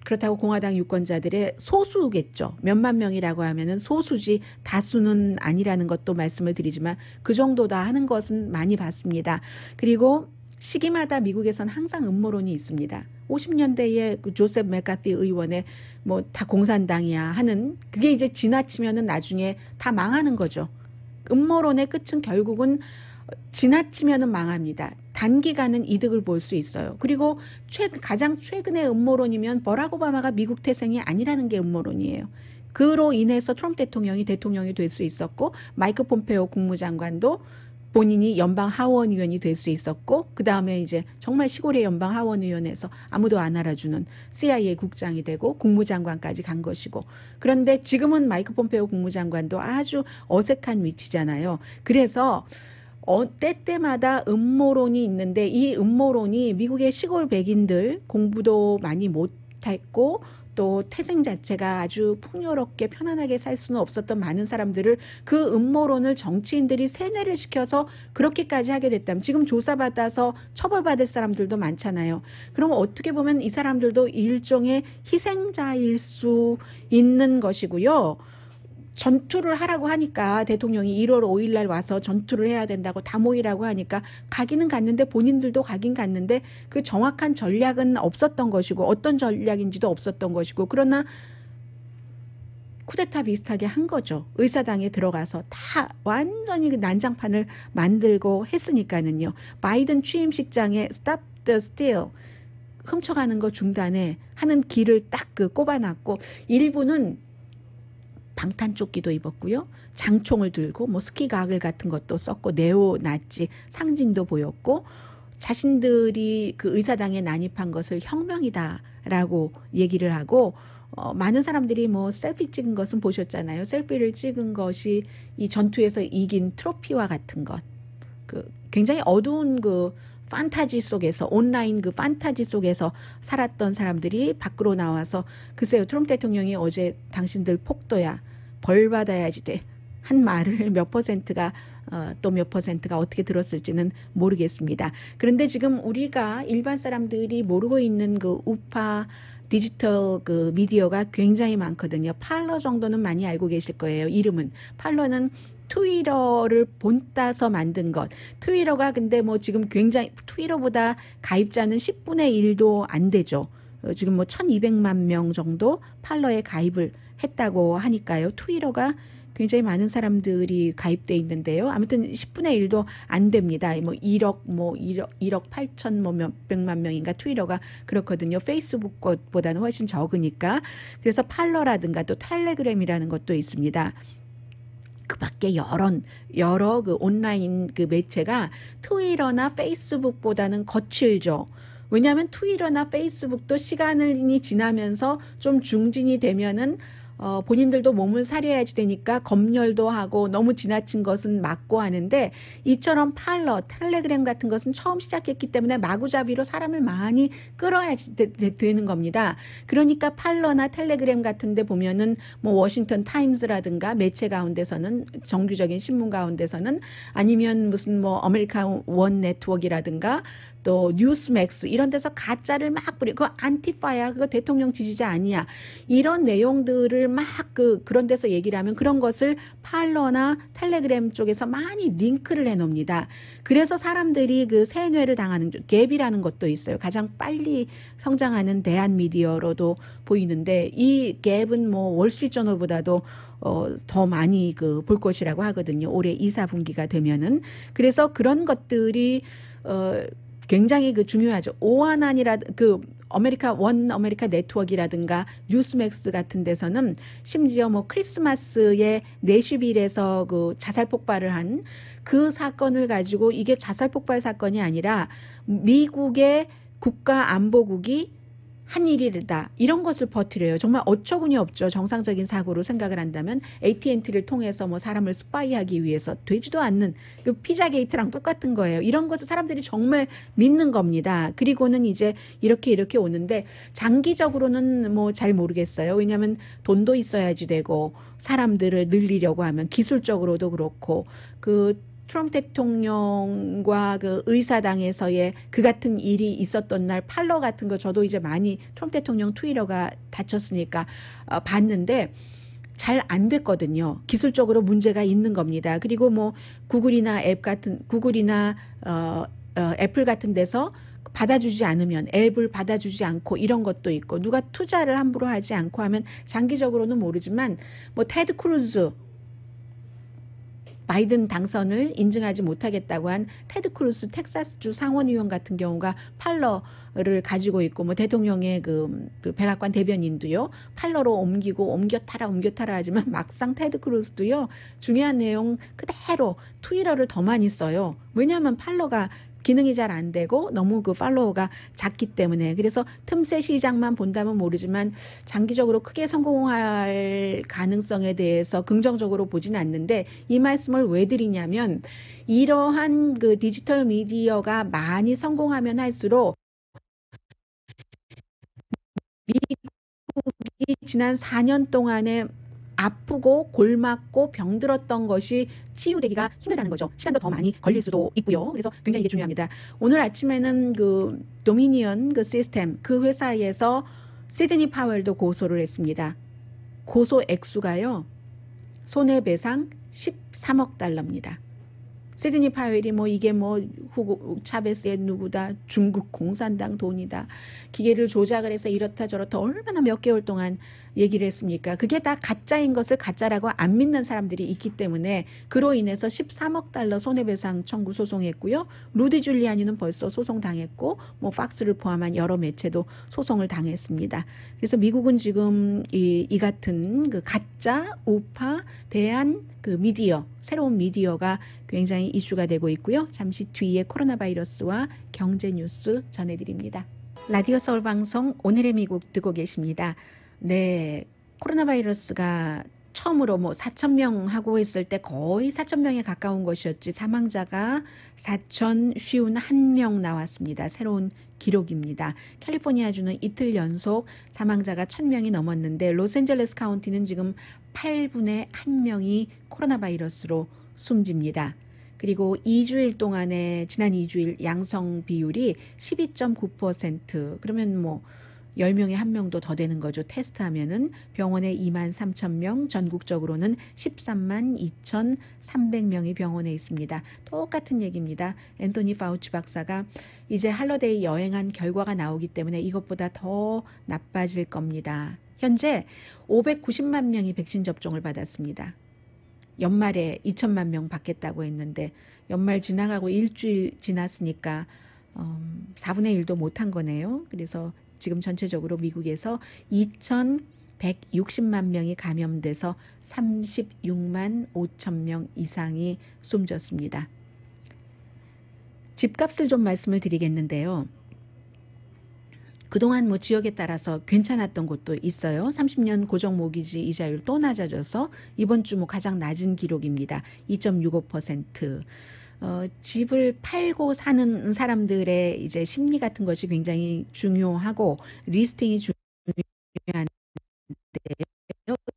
C: 그렇다고 공화당 유권자들의 소수겠죠. 몇만 명이라고 하면은 소수지 다수는 아니라는 것도 말씀을 드리지만 그 정도다 하는 것은 많이 봤습니다. 그리고 시기마다 미국에선 항상 음모론이 있습니다. 50년대에 그 조셉 맥카티 의원의 뭐 다 공산당이야 하는 그게 이제 지나치면은 나중에 다 망하는 거죠. 음모론의 끝은 결국은 지나치면은 망합니다. 단기간은 이득을 볼 수 있어요. 그리고 가장 최근의 음모론이면 버락 오바마가 미국 태생이 아니라는 게 음모론이에요. 그로 인해서 트럼프 대통령이 될 수 있었고 마이크 폼페오 국무장관도 본인이 연방 하원의원이 될 수 있었고 그 다음에 이제 정말 시골의 연방 하원의원에서 아무도 안 알아주는 CIA 국장이 되고 국무장관까지 간 것이고 그런데 지금은 마이크 폼페오 국무장관도 아주 어색한 위치잖아요. 그래서 때때마다 음모론이 있는데 이 음모론이 미국의 시골 백인들 공부도 많이 못했고 또 태생 자체가 아주 풍요롭게 편안하게 살 수는 없었던 많은 사람들을 그 음모론을 정치인들이 세뇌를 시켜서 그렇게까지 하게 됐다면 지금 조사받아서 처벌받을 사람들도 많잖아요. 그럼 어떻게 보면 이 사람들도 일종의 희생자일 수 있는 것이고요. 전투를 하라고 하니까 대통령이 1월 5일 날 와서 전투를 해야 된다고 다 모이라고 하니까 가기는 갔는데 본인들도 가긴 갔는데 그 정확한 전략은 없었던 것이고 어떤 전략인지도 없었던 것이고 그러나 쿠데타 비슷하게 한 거죠. 의사당에 들어가서 다 완전히 그 난장판을 만들고 했으니까는요. 바이든 취임식장에 Stop the Steal 훔쳐가는 거 중단해 하는 길을 딱 그 꼽아놨고 일부는 방탄조끼도 입었고요. 장총을 들고 뭐 스키 가글 같은 것도 썼고 네오나치 상징도 보였고 자신들이 그 의사당에 난입한 것을 혁명이다라고 얘기를 하고 많은 사람들이 뭐 셀피 찍은 것은 보셨잖아요. 셀피를 찍은 것이 이 전투에서 이긴 트로피와 같은 것. 그 굉장히 어두운 그 판타지 속에서 온라인 그 판타지 속에서 살았던 사람들이 밖으로 나와서 글쎄요. 트럼프 대통령이 어제 당신들 폭도야 벌 받아야지 돼 한 말을 몇 퍼센트가 또 몇 퍼센트가 어떻게 들었을지는 모르겠습니다. 그런데 지금 우리가 일반 사람들이 모르고 있는 그 우파 디지털 그 미디어가 굉장히 많거든요. 팔러 정도는 많이 알고 계실 거예요. 이름은 팔러는 트위터를 본따서 만든 것. 트위터가 근데 뭐 지금 굉장히 트위터보다 가입자는 10분의 1도 안 되죠. 지금 뭐 1200만 명 정도 팔러에 가입을 했다고 하니까요. 트위터가 굉장히 많은 사람들이 가입돼 있는데요. 아무튼 10분의 1도 안 됩니다. 뭐 1억 8천 뭐 몇백만 명인가 트위터가 그렇거든요. 페이스북 것보다는 훨씬 적으니까. 그래서 팔러라든가 또 텔레그램이라는 것도 있습니다. 그 밖에 여러 그 온라인 그 매체가 트위터나 페이스북보다는 거칠죠. 왜냐하면 트위터나 페이스북도 시간이 지나면서 좀 중진이 되면은 본인들도 몸을 사려야지 되니까 검열도 하고 너무 지나친 것은 막고 하는데 이처럼 팔러, 텔레그램 같은 것은 처음 시작했기 때문에 마구잡이로 사람을 많이 끌어야지 되는 겁니다. 그러니까 팔러나 텔레그램 같은 데 보면은 뭐 워싱턴 타임스라든가 매체 가운데서는 정규적인 신문 가운데서는 아니면 무슨 뭐 아메리칸 원 네트워크라든가 또 뉴스맥스 이런 데서 가짜를 막 뿌리고 그거 안티파야 그거 대통령 지지자 아니야 이런 내용들을 막 그런 데서 얘기를 하면 그런 것을 팔러나 텔레그램 쪽에서 많이 링크를 해놓습니다. 그래서 사람들이 그 세뇌를 당하는 갭이라는 것도 있어요. 가장 빨리 성장하는 대한 미디어로도 보이는데 이 갭은 뭐 월스트리트저널보다도 더 많이 그 볼 것이라고 하거든요. 올해 2, 4분기가 되면은. 그래서 그런 것들이 굉장히 그 중요하죠. 오한안이라 그 아메리카 네트워크라든가 뉴스맥스 같은 데서는 심지어 뭐 크리스마스에 내슈빌에서 그 자살 폭발을 한 그 사건을 가지고 이게 자살 폭발 사건이 아니라 미국의 국가안보국이 한 일이다. 이런 것을 퍼뜨려요. 정말 어처구니 없죠. 정상적인 사고로 생각을 한다면 AT&T를 통해서 뭐 사람을 스파이하기 위해서 되지도 않는 그 피자 게이트랑 똑같은 거예요. 이런 것을 사람들이 정말 믿는 겁니다. 그리고는 이제 이렇게 오는데 장기적으로는 뭐 잘 모르겠어요. 왜냐하면 돈도 있어야지 되고 사람들을 늘리려고 하면 기술적으로도 그렇고 그 트럼프 대통령과 그 의사당에서의 그 같은 일이 있었던 날 팔러 같은 거 저도 이제 많이 트럼프 대통령 트위터가 닫혔으니까 봤는데 잘 안 됐거든요. 기술적으로 문제가 있는 겁니다. 그리고 뭐 구글이나 애플 같은 데서 받아주지 않으면 앱을 받아주지 않고 이런 것도 있고 누가 투자를 함부로 하지 않고 하면 장기적으로는 모르지만 뭐 테드 크루즈 바이든 당선을 인증하지 못하겠다고 한 테드 크루스 텍사스주 상원의원 같은 경우가 팔러를 가지고 있고 뭐 대통령의 그 백악관 대변인도요 팔러로 옮겨타라 하지만 막상 테드 크루스도요 중요한 내용 그대로 트위터를 더 많이 써요. 왜냐하면 팔러가 기능이 잘 안 되고 너무 그 팔로워가 작기 때문에 그래서 틈새 시장만 본다면 모르지만 장기적으로 크게 성공할 가능성에 대해서 긍정적으로 보지는 않는데 이 말씀을 왜 드리냐면 이러한 그 디지털 미디어가 많이 성공하면 할수록 미국이 지난 4년 동안에 아프고 골맞고 병들었던 것이 치유되기가 힘들다는 거죠. 시간도 더 많이 걸릴 수도 있고요. 그래서 굉장히 이게 중요합니다. 오늘 아침에는 그 도미니언 그 시스템 그 회사에서 시드니 파웰도 고소를 했습니다. 고소 액수가요. 손해배상 13억 달러입니다. 시드니 파웰이 뭐 이게 뭐 후고 차베스의 누구다 중국 공산당 돈이다 기계를 조작을 해서 이렇다 저렇다 얼마나 몇 개월 동안 얘기를 했습니까? 그게 다 가짜인 것을 가짜라고 안 믿는 사람들이 있기 때문에 그로 인해서 13억 달러 손해배상 청구 소송했고요. 루디 줄리아니는 벌써 소송 당했고 뭐 팍스를 포함한 여러 매체도 소송을 당했습니다. 그래서 미국은 지금 이 같은 그 가짜 우파 대한 그 미디어 새로운 미디어가 굉장히 이슈가 되고 있고요. 잠시 뒤에 코로나 바이러스와 경제 뉴스 전해드립니다. 라디오 서울 방송 오늘의 미국 듣고 계십니다. 네, 코로나 바이러스가 처음으로 뭐 4,000명 하고 있을 때 거의 4,000명에 가까운 것이었지 사망자가 4,051명 나왔습니다. 새로운 기록입니다. 캘리포니아주는 이틀 연속 사망자가 1,000명이 넘었는데 로스앤젤레스 카운티는 지금 8분의 1명이 코로나 바이러스로 숨집니다. 그리고 2주일 동안에 지난 2주일 양성 비율이 12.9% 그러면 뭐 10명에 1명도 더 되는 거죠. 테스트하면은 병원에 23,000명, 전국적으로는 13만 2,300명이 병원에 있습니다. 똑같은 얘기입니다. 앤토니 파우치 박사가 이제 할러데이 여행한 결과가 나오기 때문에 이것보다 더 나빠질 겁니다. 현재 590만 명이 백신 접종을 받았습니다. 연말에 2천만 명 받겠다고 했는데 연말 지나가고 일주일 지났으니까 4분의 1도 못한 거네요. 그래서 지금 전체적으로 미국에서 2,160만 명이 감염돼서 36만 5천 명 이상이 숨졌습니다. 집값을 좀 말씀을 드리겠는데요. 그동안 뭐 지역에 따라서 괜찮았던 곳도 있어요. 30년 고정 모기지 이자율 또 낮아져서 이번 주 뭐 가장 낮은 기록입니다. 2.65%. 집을 팔고 사는 사람들의 이제 심리 같은 것이 굉장히 중요하고 리스팅이 중요한데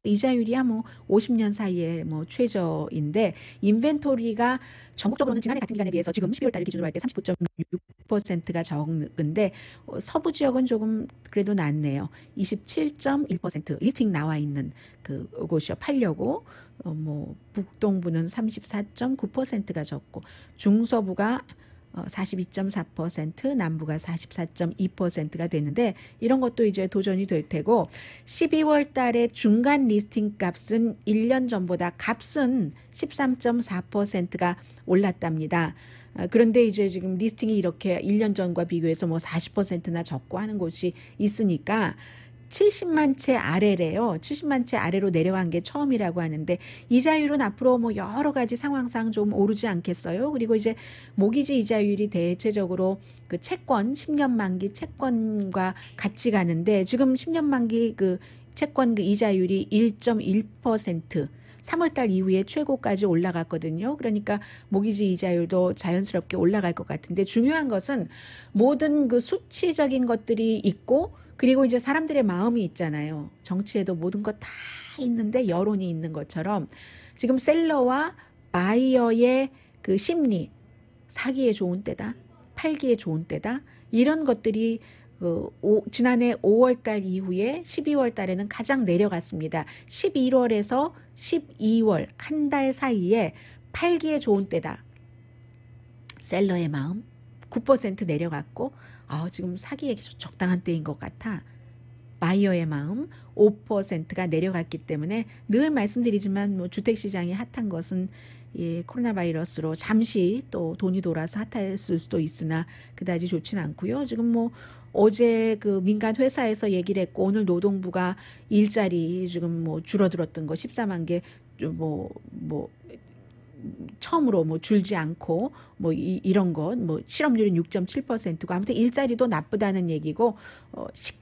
C: 이자율이야 뭐 50년 사이에 뭐 최저인데 인벤토리가 전국적으로는 지난해 같은 기간에 비해서 지금 12월 달 기준으로 할 때 39.6%가 적은데 서부 지역은 조금 그래도 낫네요. 27.1% 리스팅 나와 있는 그 곳이요. 팔려고 뭐 북동부는 34.9%가 적고 중서부가 42.4%, 남부가 44.2%가 되는데 이런 것도 이제 도전이 될 테고 12월 달에 중간 리스팅 값은 1년 전보다 값은 13.4%가 올랐답니다. 그런데 이제 지금 리스팅이 이렇게 1년 전과 비교해서 뭐 40%나 적고 하는 곳이 있으니까 70만 채 아래래요. 70만 채 아래로 내려간 게 처음이라고 하는데 이자율은 앞으로 뭐 여러 가지 상황상 좀 오르지 않겠어요? 그리고 이제 모기지 이자율이 대체적으로 그 채권 10년 만기 채권과 같이 가는데 지금 10년 만기 그 채권 그 이자율이 1.1% 3월달 이후에 최고까지 올라갔거든요. 그러니까 모기지 이자율도 자연스럽게 올라갈 것 같은데 중요한 것은 모든 그 수치적인 것들이 있고 그리고 이제 사람들의 마음이 있잖아요. 정치에도 모든 것 다 있는데 여론이 있는 것처럼 지금 셀러와 바이어의 그 심리, 사기에 좋은 때다, 팔기에 좋은 때다 이런 것들이 지난해 5월 달 이후에 12월 달에는 가장 내려갔습니다. 11월에서 12월 한 달 사이에 팔기에 좋은 때다. 셀러의 마음 9% 내려갔고 지금 사기에 적당한 때인 것 같아. 바이어의 마음 5%가 내려갔기 때문에 늘 말씀드리지만 뭐 주택시장이 핫한 것은 이 코로나 바이러스로 잠시 또 돈이 돌아서 핫했을 수도 있으나 그다지 좋지는 않고요. 지금 뭐 어제 그 민간 회사에서 얘기를 했고 오늘 노동부가 일자리 지금 뭐 줄어들었던 거 14만 개 처음으로 뭐 줄지 않고 뭐 이런 것 뭐 실업률은 6.7%고 아무튼 일자리도 나쁘다는 얘기고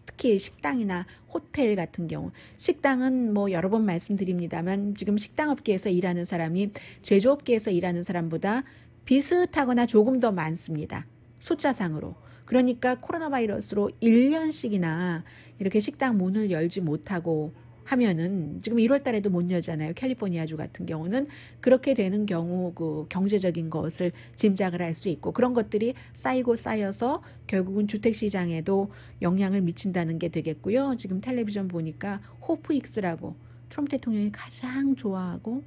C: 특히 식당이나 호텔 같은 경우 식당은 뭐 여러 번 말씀드립니다만 지금 식당업계에서 일하는 사람이 제조업계에서 일하는 사람보다 비슷하거나 조금 더 많습니다. 숫자상으로. 그러니까 코로나 바이러스로 1년씩이나 이렇게 식당 문을 열지 못하고 하면은 지금 1월 달에도 못 여잖아요. 캘리포니아주 같은 경우는 그렇게 되는 경우 그 경제적인 것을 짐작을 할 수 있고 그런 것들이 쌓이고 쌓여서 결국은 주택시장에도 영향을 미친다는 게 되겠고요. 지금 텔레비전 보니까 호프익스라고 트럼프 대통령이 가장 좋아하고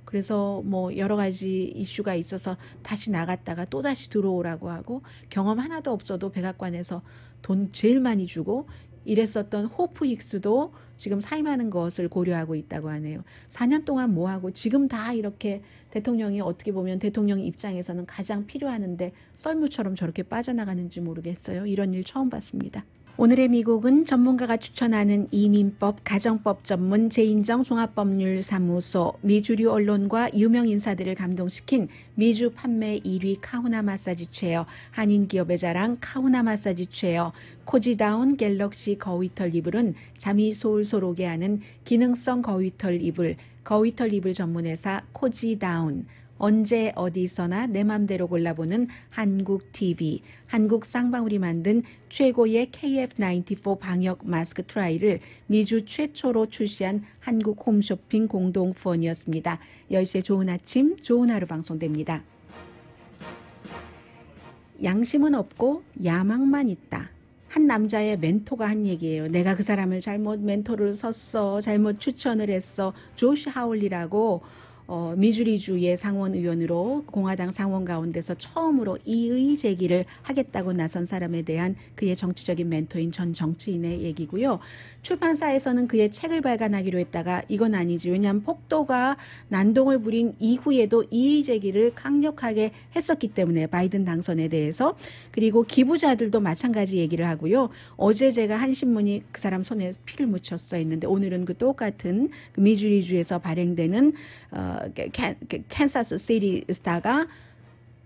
C: 그래서 뭐 여러 가지 이슈가 있어서 다시 나갔다가 또 다시 들어오라고 하고 경험 하나도 없어도 백악관에서 돈 제일 많이 주고 이랬었던 호프익스도 지금 사임하는 것을 고려하고 있다고 하네요. 4년 동안 뭐하고 지금 다 이렇게 대통령이 어떻게 보면 대통령 입장에서는 가장 필요하는데 썰물처럼 저렇게 빠져나가는지 모르겠어요. 이런 일 처음 봤습니다. 오늘의 미국은 전문가가 추천하는 이민법, 가정법 전문 재인정 종합법률사무소, 미주류 언론과 유명 인사들을 감동시킨 미주 판매 1위 카후나 마사지 체어, 한인 기업의 자랑 카후나 마사지 체어, 코지다운 갤럭시 거위털 이불은 잠이 솔솔 오게 하는 기능성 거위털 이불, 거위털 이불 전문회사 코지다운, 언제 어디서나 내 맘대로 골라보는 한국 TV, 한국 쌍방울이 만든 최고의 KF94 방역 마스크 트라이를 미주 최초로 출시한 한국 홈쇼핑 공동 후원이었습니다. 10시에 좋은 아침, 좋은 하루 방송됩니다. 양심은 없고 야망만 있다. 한 남자의 멘토가 한 얘기예요. 내가 그 사람을 잘못 멘토를 섰어. 잘못 추천을 했어. 조시 하울리라고 미주리주의 상원의원으로 공화당 상원 가운데서 처음으로 이의 제기를 하겠다고 나선 사람에 대한 그의 정치적인 멘토인 전 정치인의 얘기고요. 출판사에서는 그의 책을 발간하기로 했다가 이건 아니지. 왜냐하면 폭도가 난동을 부린 이후에도 이의 제기를 강력하게 했었기 때문에 바이든 당선에 대해서. 그리고 기부자들도 마찬가지 얘기를 하고요. 어제 제가 한 신문이 그 사람 손에 피를 묻혔어 했는데 오늘은 그 똑같은 그 미주리주에서 발행되는 캔사스 시티 스타가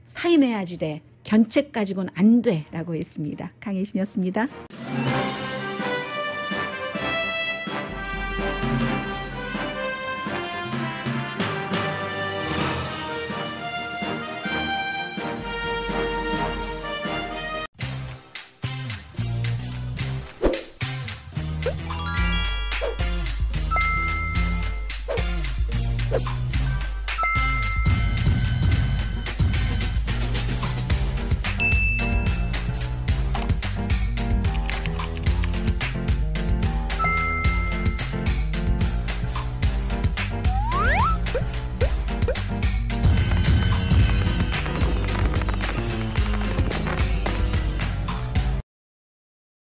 C: 사임해야지 돼. 견책 가지고는 안 돼라고 했습니다. 강혜신이었습니다.